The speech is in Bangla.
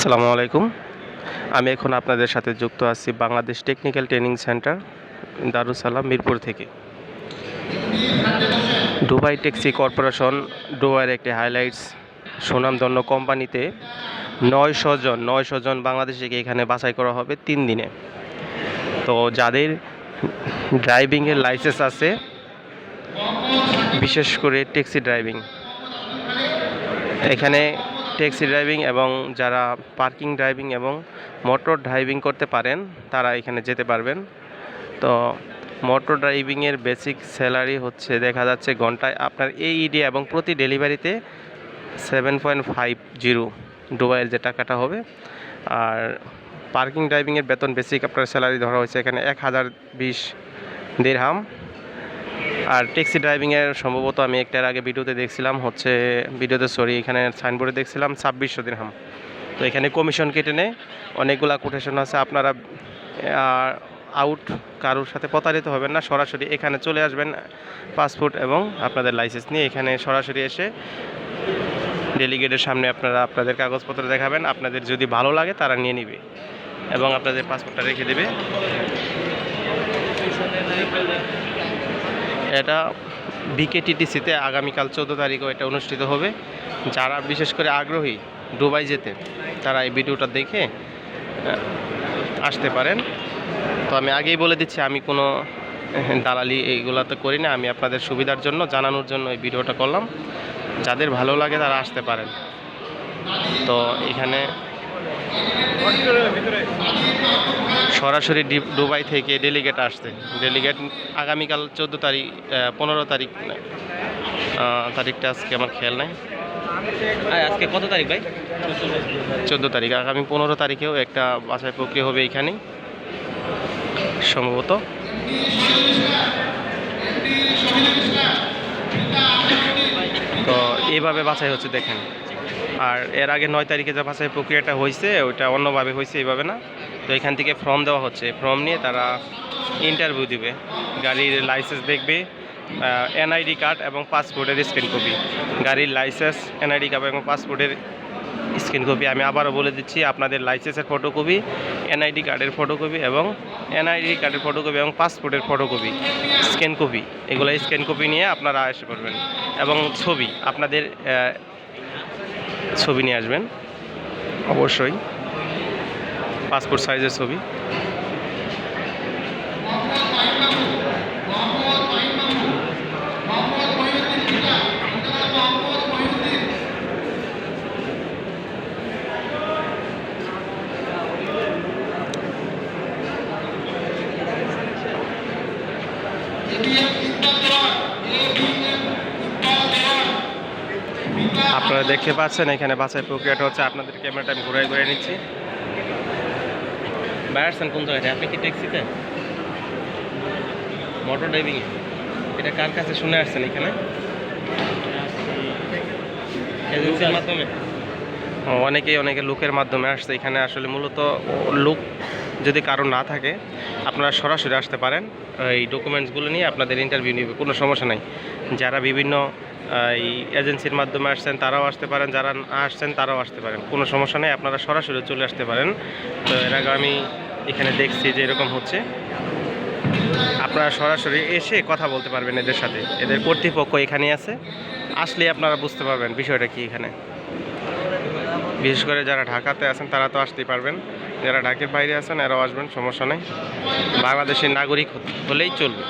আসসালামু আলাইকুম। আমি এখন আপনাদের সাথে যুক্ত আছি Bangladesh technical training centre Darus Salam Mirpur থেকে। দুবাই ট্যাক্সি কর্পোরেশন দুবাইয়ের একটি হাইলাইটস সুনামধন্য কোম্পানিতে ৯০০ জন বাংলাদেশিকে এখানে বাছাই করা হবে ৩ দিনে। তো যাদের ড্রাইভিংয়ের লাইসেন্স আছে, বিশেষ করে ট্যাক্সি ড্রাইভিং, এখানে ট্যাক্সি ড্রাইভিং এবং যারা পার্কিং ড্রাইভিং এবং মোটর ড্রাইভিং করতে পারেন তারা এখানে যেতে পারবেন। তো মোটর ড্রাইভিংয়ের বেসিক স্যালারি হচ্ছে দেখা যাচ্ছে ঘন্টায় আপনার এইইডি এবং প্রতি ডেলিভারিতে 7.50 দুবাইয়ের যে টাকাটা হবে। আর পার্কিং ড্রাইভিংয়ের বেতন বেসিক আপনার স্যালারি ধরা হয়েছে এখানে 1020 দিরহাম। আর ট্যাক্সি ড্রাইভিংয়ের সম্ভবত আমি একটার আগে ভিডিওতে দেখছিলাম এখানে সাইনবোর্ডে দেখছিলাম 2600 দিরহাম। তো এখানে কমিশন কেটে নেয়, অনেকগুলা কোটেশন আছে। আপনারা আউট কারোর সাথে প্রতারিত হবেন না, সরাসরি এখানে চলে আসবেন পাসপোর্ট এবং আপনাদের লাইসেন্স নিয়ে। এখানে সরাসরি এসে ডেলিগেটের সামনে আপনারা আপনাদের কাগজপত্র দেখাবেন। আপনাদের যদি ভালো লাগে তারা নিয়ে নিবে এবং আপনাদের পাসপোর্টটা রেখে দেবে। এটা বিকেটিটিসিতে আগামীকাল 14 তারিখও এটা অনুষ্ঠিত হবে। যারা বিশেষ করে আগ্রহী দুবাই যেতে তারা এই ভিডিওটা দেখে আসতে পারেন। তো আমি আগেই বলে দিচ্ছি, আমি কোনো দালালি এইগুলো তো করি না, আমি আপনাদের সুবিধার জন্য জানানোর জন্য এই ভিডিওটা করলাম। যাদের ভালো লাগে তারা আসতে পারেন। তো এখানে সরাসরি দুবাই থেকে ডেলিগেট আসছে। ডেলিগেট আগামীকাল 15 তারিখটা আজকে আমার খেয়াল নাই। আজকে কত তারিখ ভাই? 14 তারিখ। আগামী 15 তারিখেও একটা বাছাই প্রক্রিয়া হবে এখানেই সম্ভবত। তো এইভাবে বাছাই হচ্ছে দেখেন। আর এর আগে 9 তারিখে যে বাছাই প্রক্রিয়াটা হয়েছে ওইটা অন্যভাবে হয়েছে, এইভাবে না। তো এখান থেকে ফর্ম দেওয়া হচ্ছে, ফর্ম নিয়ে তারা ইন্টারভিউ দিবে, গাড়ির লাইসেন্স দেখবে, এনআইডি কার্ড এবং পাসপোর্টের স্ক্যান কপি। গাড়ির লাইসেন্স, এনআইডি কার্ড এবং পাসপোর্টের স্ক্যান কপি। আমি আবারও বলে দিচ্ছি, আপনাদের লাইসেন্সের ফটোকপি, এনআইডি কার্ডের ফটোকপি এবং পাসপোর্টের ফটোকপি, স্ক্যান কপি, এগুলো স্ক্যান কপি নিয়ে আপনারা এসে পড়বেন। এবং ছবি, আপনাদের ছবি নিয়ে আসবেন অবশ্যই, পাসপোর্ট সাইজের ছবি। আপনারা দেখতে পাচ্ছেন এখানে বাছাই প্রক্রিয়াটা হচ্ছে। আপনাদের ক্যামেরাটা আমি ঘুরে নিচ্ছি। বাইরছেন কোন জায়গায়? আপনি কি ট্যাক্সিতে, মোটর ড্রাইভিংয়ে? এটা কার কাছে শুনে আসছেন? এখানে এজেন্সির মাধ্যমে অনেকে লোকের মাধ্যমে আসছে এখানে। আসলে মূলত লোক যদি কারো না থাকে আপনারা সরাসরি আসতে পারেন। এই ডকুমেন্টসগুলো নিয়ে আপনাদের ইন্টারভিউ নেবে, কোনো সমস্যা নাই। যারা বিভিন্ন এই এজেন্সির মাধ্যমে আসছেন তারাও আসতে পারেন, যারা না আসছেন তারাও আসতে পারেন, কোনো সমস্যা নেই। আপনারা সরাসরি চলে আসতে পারেন। তো এর আগে আমি এখানে দেখছি যে এরকম হচ্ছে। আপনারা সরাসরি এসে কথা বলতে পারবেন এদের সাথে। এদের কর্তৃপক্ষ এখানে আছে, আসলে আপনারা বুঝতে পারবেন বিষয়টা কি এখানে। বিশেষ করে যারা ঢাকাতে আছেন তারা তো আসতেই পারবেন, যারা ঢাকার বাইরে আছেন এরাও আসবেন, সমস্যা নেই। বাংলাদেশের নাগরিক হলেই চলবে।